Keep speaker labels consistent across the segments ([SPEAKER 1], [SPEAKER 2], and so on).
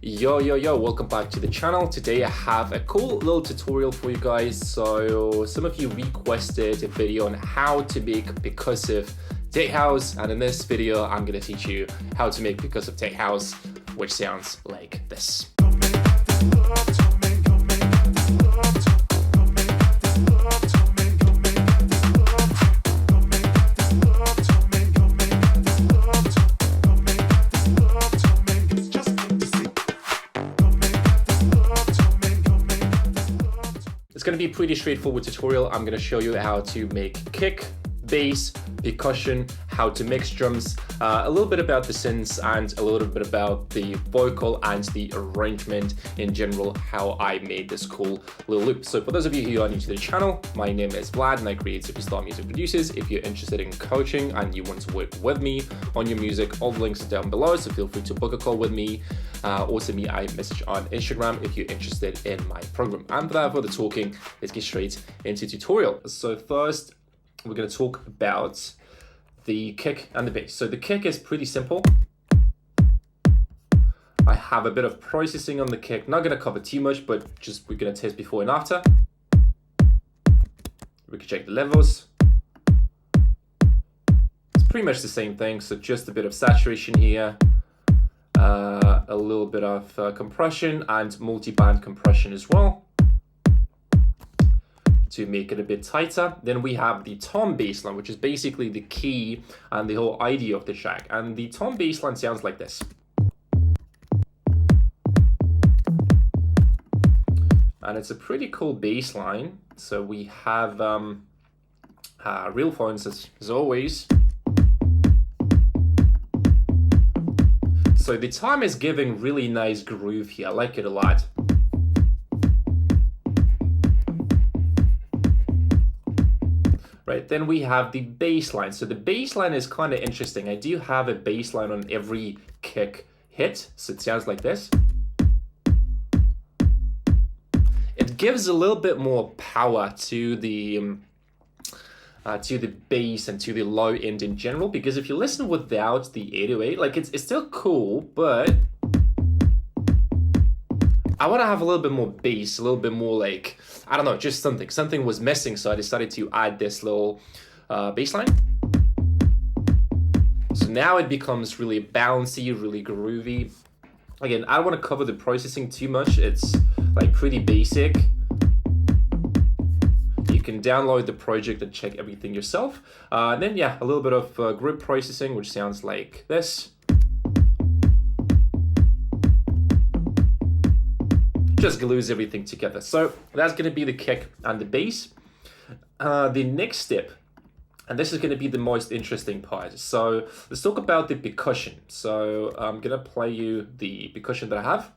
[SPEAKER 1] Yo, welcome back to the channel. Today I have a cool little tutorial for you guys. So some of you requested a video on how to make percussive tech house, and in this video I'm gonna teach you how to make percussive tech house, which sounds like this. It's going to be a pretty straightforward tutorial. I'm going to show you how to make kick, bass, percussion, how to mix drums, a little bit about the synths, and a little bit about the vocal and the arrangement in general, how I made this cool little loop. So for those of you who are new to the channel, my name is Vlad and I create superstar music producers. If you're interested in coaching and you want to work with me on your music, all the links are down below, so feel free to book a call with me or send me a message on Instagram if you're interested in my program. And without further talking, let's get straight into tutorial. So first, we're going to talk about the kick and the bass. So the kick is pretty simple. I have a bit of processing on the kick. Not going to cover too much, but just we're going to test before and after. We can check the levels. It's pretty much the same thing. So just a bit of saturation here, a little bit of compression and multi-band compression as well, to make it a bit tighter. Then we have the tom bassline, which is basically the key and the whole idea of the track. And the tom bassline sounds like this. And it's a pretty cool bassline. So we have real phones as always. So the tom is giving really nice groove here. I like it a lot. Right, then we have the bass line. So the bass line is kind of interesting. I do have a bass line on every kick hit, so it sounds like this. It gives a little bit more power to the bass and to the low end in general, because if you listen without the 808, like it's still cool, but I want to have a little bit more bass, a little bit more like, I don't know, just something was missing, so I decided to add this little bass line. So now it becomes really bouncy, really groovy. Again, I don't want to cover the processing too much. It's like pretty basic. You can download the project and check everything yourself. And then yeah, a little bit of group processing, which sounds like this. Just glues everything together. So that's going to be the kick and the bass. The next step, and this is going to be the most interesting part. So let's talk about the percussion. So I'm going to play you the percussion that I have.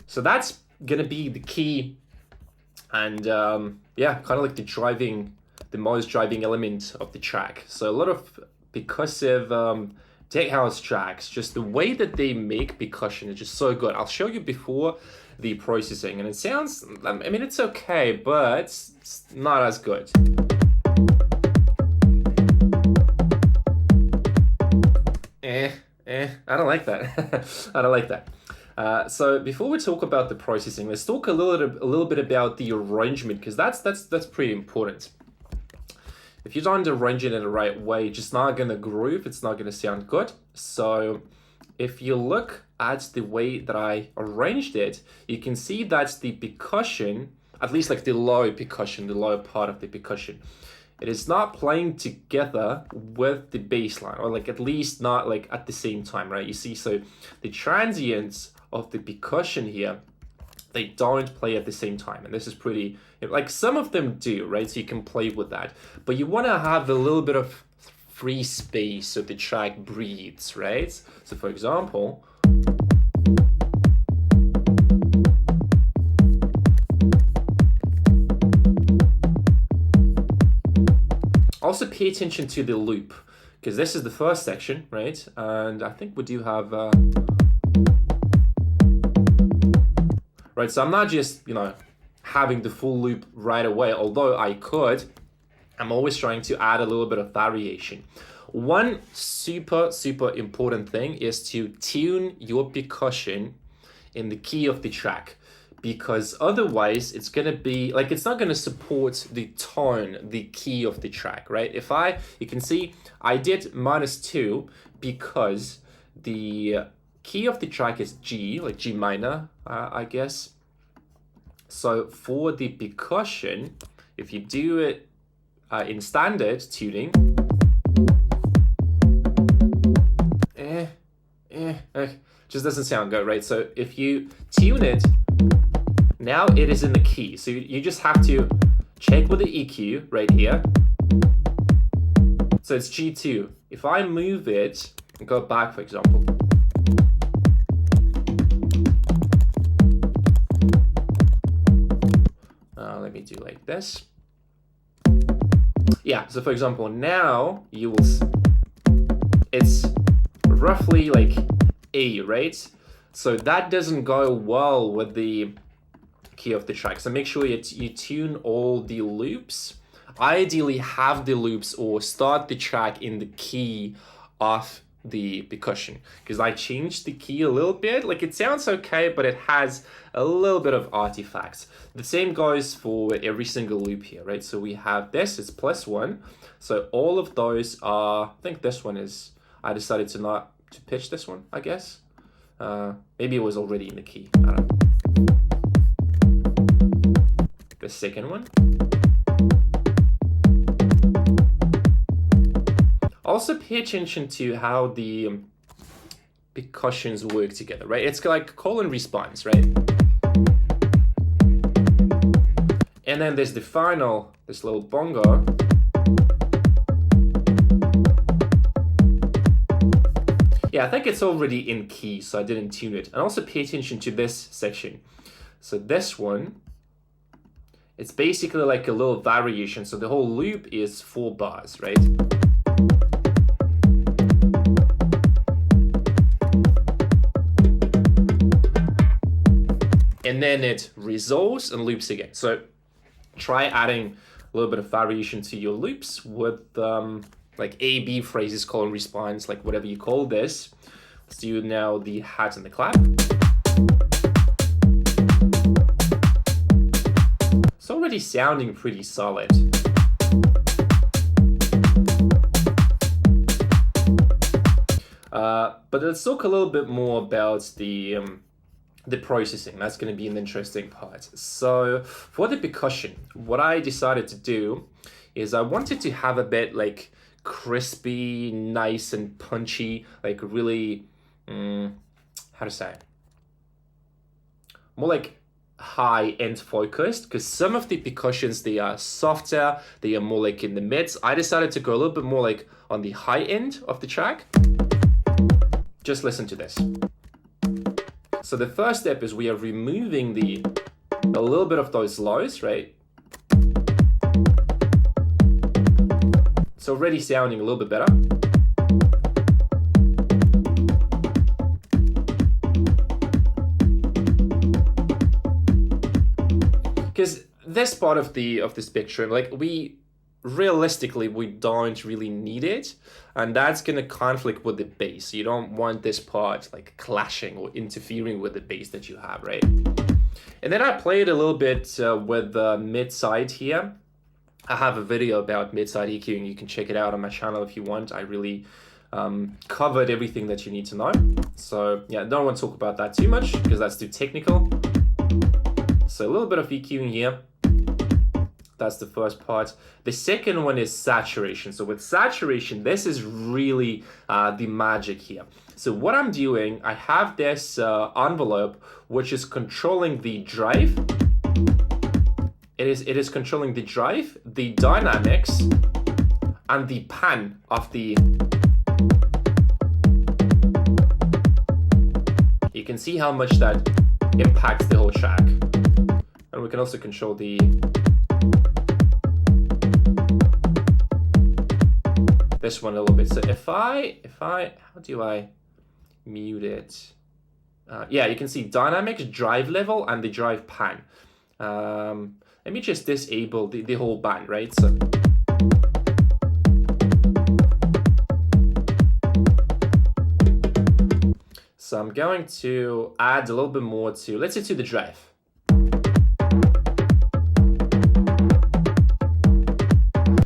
[SPEAKER 1] So that's going to be the key, and yeah, kind of like the most driving element of the track. So a lot of percussive tech house tracks, just the way that they make percussion is just so good. I'll show you before the processing, and it sounds, I mean, it's okay, but it's not as good. I don't like that. I don't like that. So before we talk about the processing, let's talk a little bit about the arrangement, because that's pretty important. If you don't arrange it in the right way, it's just not gonna groove, it's not gonna sound good. So if you look at the way that I arranged it, you can see that the percussion, at least like the low percussion, the lower part of the percussion, it is not playing together with the bass line, or like at least not like at the same time, right? You see, so the transients of the percussion here, they don't play at the same time. And this is pretty, like some of them do, right? So you can play with that. But you want to have a little bit of free space so the track breathes, right? So for example, also pay attention to the loop, because this is the first section, right? And I think we do have right? So I'm not just, having the full loop right away, although I could. I'm always trying to add a little bit of variation. One super important thing is to tune your percussion in the key of the track, because otherwise it's going to be like, it's not going to support the tone, the key of the track, right? You can see I did -2 because the key of the track is G, like G minor, I guess. So for the percussion, if you do it in standard tuning, just doesn't sound good, right? So if you tune it, now it is in the key. So you just have to check with the EQ right here. So it's G2. If I move it and go back, for example, let me do like this. Yeah, so for example, now you will, it's roughly like A, right? So that doesn't go well with the key of the track. So make sure you tune all the loops. Ideally have the loops or start the track in the key of the percussion, because I changed the key a little bit. Like, it sounds okay, but it has a little bit of artifacts. The same goes for every single loop here, right? So we have this, it's +1. So all of those are, I think this one is, I decided to pitch this one, I guess. Maybe it was already in the key, I don't know. The second one. Also pay attention to how the percussions work together, right? It's like call and response, right? And then there's the final, this little bongo. Yeah, I think it's already in key, so I didn't tune it. And also pay attention to this section. So this one, it's basically like a little variation. So the whole loop is 4 bars, right? And then it resolves and loops again. So try adding a little bit of variation to your loops with like A-B phrases, call and response, like whatever you call this. Let's do now the hat and the clap. It's already sounding pretty solid. But let's talk a little bit more about the processing. That's going to be an interesting part. So for the percussion, what I decided to do is I wanted to have a bit like crispy, nice and punchy, like really, how to say, more like high-end focused, because some of the percussions, they are softer, they are more like in the mids. I decided to go a little bit more like on the high end of the track. Just listen to this. So the first step is we are removing a little bit of those lows, right? It's already sounding a little bit better. Because this part of the spectrum, like realistically, we don't really need it, and that's gonna conflict with the bass. You don't want this part like clashing or interfering with the bass that you have, right? And then I played a little bit with the mid-side here. I have a video about mid-side EQing. You can check it out on my channel if you want. I really covered everything that you need to know. So yeah, don't want to talk about that too much because that's too technical. So a little bit of EQing here. That's the first part. The second one is saturation. So with saturation, this is really the magic here. So what I'm doing, I have this envelope which is controlling the drive. It is controlling the drive, the dynamics, and the pan of the. You can see how much that impacts the whole track. And we can also control the this one a little bit. So if I how do I mute it? Yeah, you can see dynamics, drive level, and the drive pan. Let me just disable the whole band, right? So I'm going to add a little bit more to, let's say, to the drive.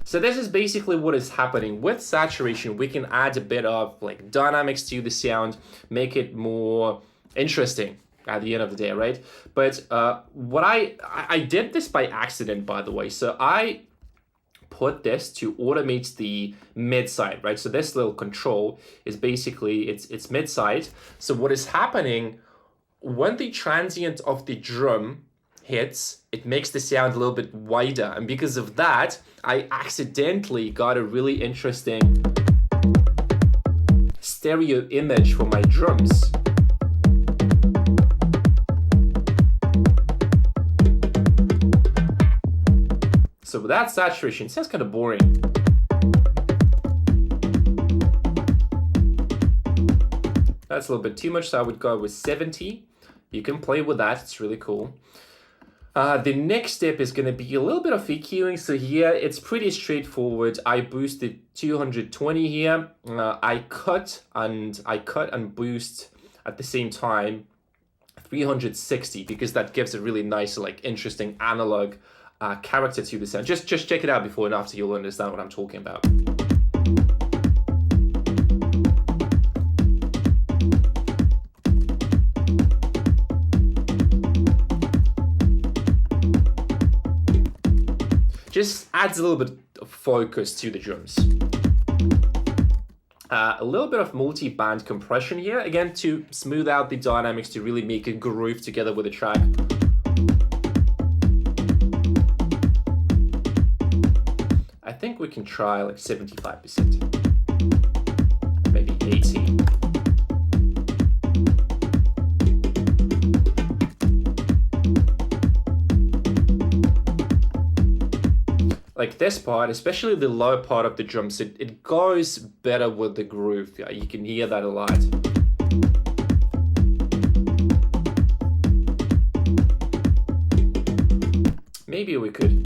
[SPEAKER 1] So this is basically what is happening. With saturation, we can add a bit of like dynamics to the sound, make it more interesting at the end of the day, right? But what I did this by accident, by the way. So I put this to automate the mid side, right? So this little control is basically it's mid side. So what is happening when the transient of the drum hits, it makes the sound a little bit wider, and because of that, I accidentally got a really interesting stereo image for my drums. So without saturation, it sounds kind of boring. That's a little bit too much, so I would go with 70. You can play with that, it's really cool. The next step is going to be a little bit of EQing. So here it's pretty straightforward. I boosted 220 here. I cut and boost at the same time 360 because that gives a really nice, like, interesting analog character to the sound. Just check it out before and after, you'll understand what I'm talking about. Just adds a little bit of focus to the drums. A little bit of multi-band compression here, again, to smooth out the dynamics, to really make a groove together with the track. I think we can try like 75%, maybe 80%. Like this part, especially the low part of the drums, it goes better with the groove. Yeah, you can hear that a lot. Maybe we could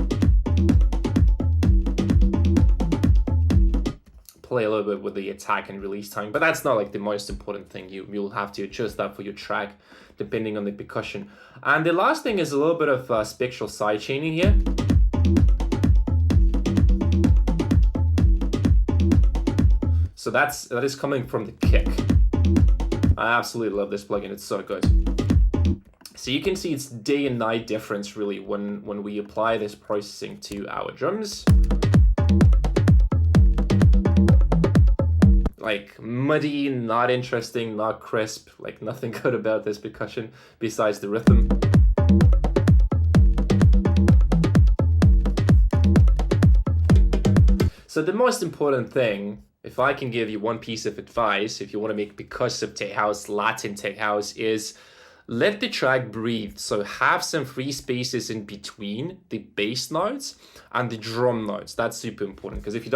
[SPEAKER 1] play a little bit with the attack and release time, but that's not like the most important thing. You'll have to adjust that for your track depending on the percussion. And the last thing is a little bit of spectral side chaining here. So that is coming from the kick. I absolutely love this plugin, it's so good. So you can see it's day and night difference really when we apply this processing to our drums. Like muddy, not interesting, not crisp, like nothing good about this percussion besides the rhythm. So the most important thing, if I can give you one piece of advice, if you want to make percussive tech house, Latin tech house, is let the track breathe. So have some free spaces in between the bass notes and the drum notes. That's super important, because if you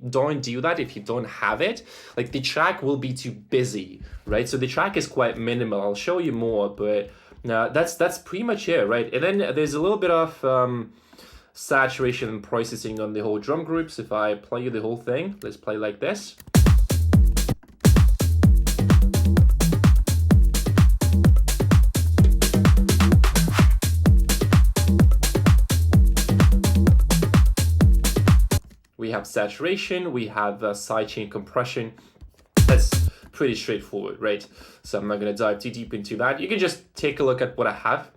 [SPEAKER 1] don't do that, if you don't have it, like the track will be too busy, right? So the track is quite minimal. I'll show you more, but that's pretty much it, right? And then there's a little bit of saturation and processing on the whole drum groups. If I play you the whole thing, let's play like this. We have saturation, we have sidechain compression. That's pretty straightforward, right? So I'm not going to dive too deep into that. You can just take a look at what I have.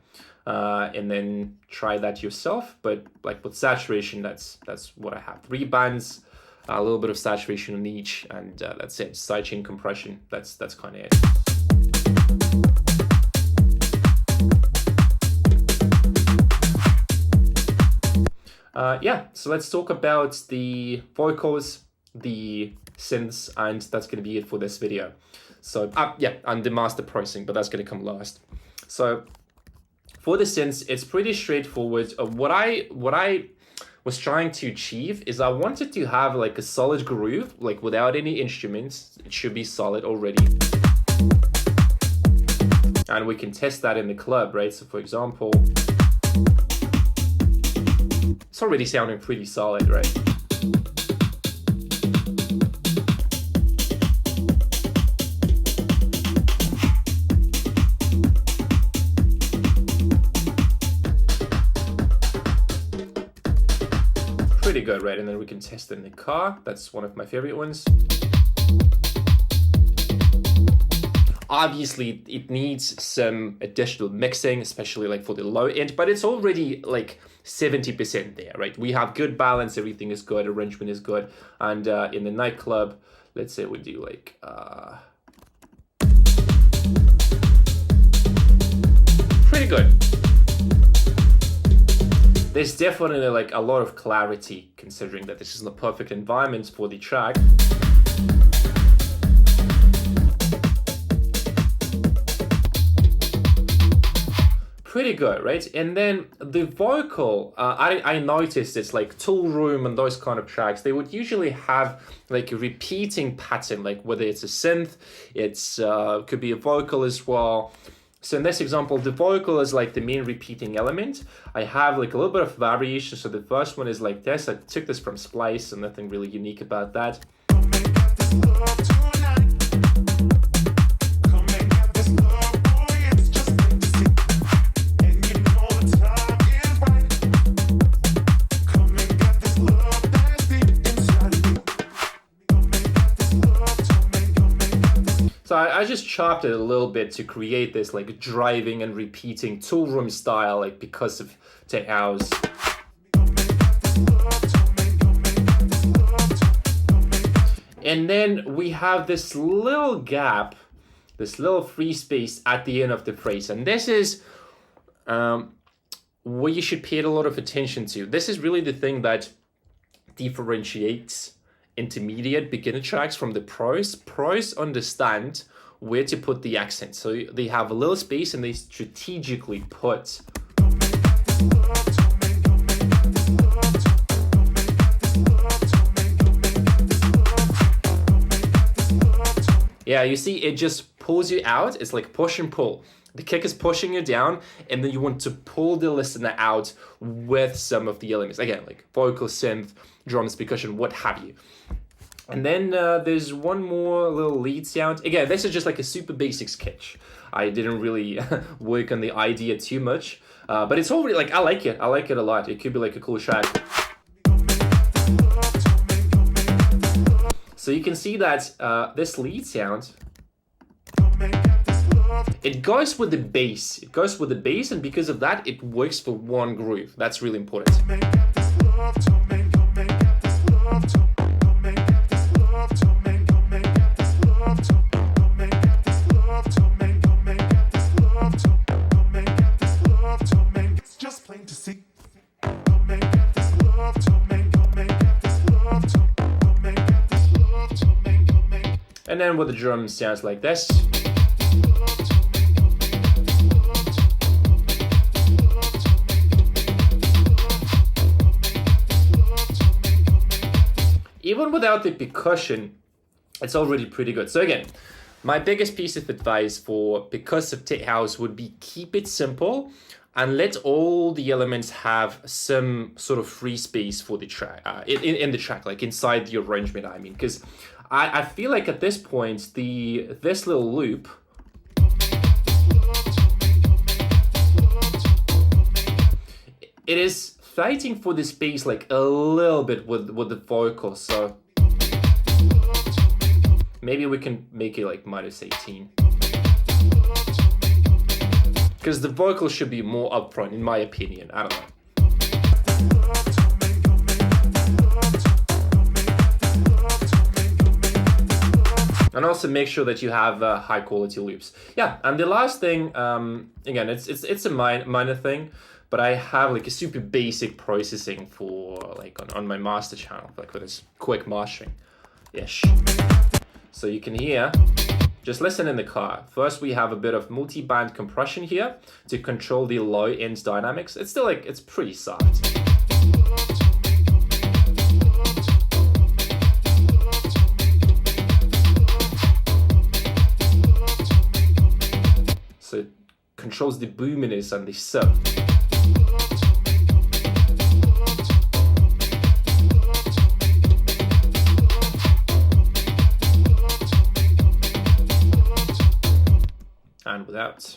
[SPEAKER 1] And then try that yourself, but like with saturation, that's what I have. 3 bands, a little bit of saturation on each, and that's it. Sidechain compression, that's kind of it. Yeah, so let's talk about the vocals, the synths, and that's going to be it for this video. So yeah, and the master processing, but that's going to come last. So for the synths, it's pretty straightforward. What I was trying to achieve is I wanted to have like a solid groove, like without any instruments. It should be solid already. And we can test that in the club, right? So for example, It's already sounding pretty solid, right? Pretty good, right? And then we can test it in the car. That's one of my favorite ones. Obviously, it needs some additional mixing, especially like for the low end, but it's already like 70% there, right? We have good balance, everything is good, arrangement is good. And in the nightclub, let's say we do like... pretty good. There's definitely like a lot of clarity, considering that this is the perfect environment for the track. Pretty good, right? And then the vocal, I noticed it's like Tool Room and those kind of tracks, they would usually have like a repeating pattern, like whether it's a synth, it's could be a vocal as well. So in this example, the vocal is like the main repeating element. I have like a little bit of variation. So the first one is like this. I took this from Splice and nothing really unique about that. So I just chopped it a little bit to create this like driving and repeating Tool Room style, like Percussive tech house. And then we have this little gap, this little free space at the end of the phrase. And this is what you should pay a lot of attention to. This is really the thing that differentiates intermediate beginner tracks from the pros. Pros understand where to put the accent. So they have a little space and they strategically put yeah, you see it just pulls you out. It's like push and pull. The kick is pushing you down, and then you want to pull the listener out with some of the elements. Again, like vocal, synth, drums, percussion, what have you. And then there's one more little lead sound. Again, this is just like a super basic sketch. I didn't really work on the idea too much, but it's already like, I like it. I like it a lot. It could be like a cool track. So you can see that this lead sound, it goes with the bass. It goes with the bass, and because of that, it works for one groove. That's really important. And then with the drum sounds like this. Even without the percussion, it's already pretty good. So again, my biggest piece of advice for percussive tech house would be keep it simple and let all the elements have some sort of free space for the track, in the track, like inside the arrangement, I mean, because I feel like at this point, this little loop, it is fighting for the space like a little bit with the vocal, so maybe we can make it like -18. Because the vocal should be more upfront, in my opinion. I don't know. And also make sure that you have high quality loops. Yeah, and the last thing, again, it's a minor thing, but I have like a super basic processing for like on my master channel, like for this quick mastering-ish. So you can hear, just listen in the car. First, we have a bit of multi-band compression here to control the low end dynamics. It's still like, it's pretty soft. So it controls the boominess and the sub. without.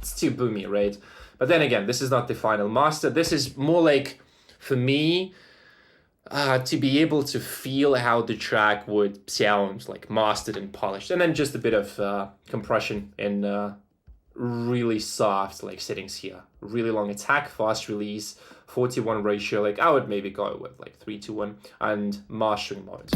[SPEAKER 1] It's too boomy, right? But then again, this is not the final master. This is more like, for me, to be able to feel how the track would sound like mastered and polished. And then just a bit of compression in really soft like settings here. Really long attack, fast release, 4:1 ratio. Like I would maybe go with like 3:1 and mastering mode.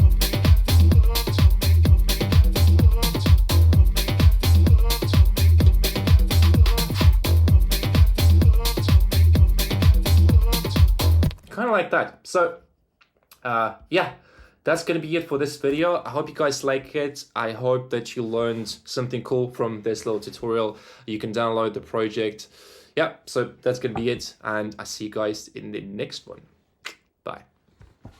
[SPEAKER 1] Kind of like that. So yeah, that's gonna be it for this video. I hope you guys like it. I hope that you learned something cool from this little tutorial. You can download the project. Yeah, so that's gonna be it, and I see you guys in the next one. Bye.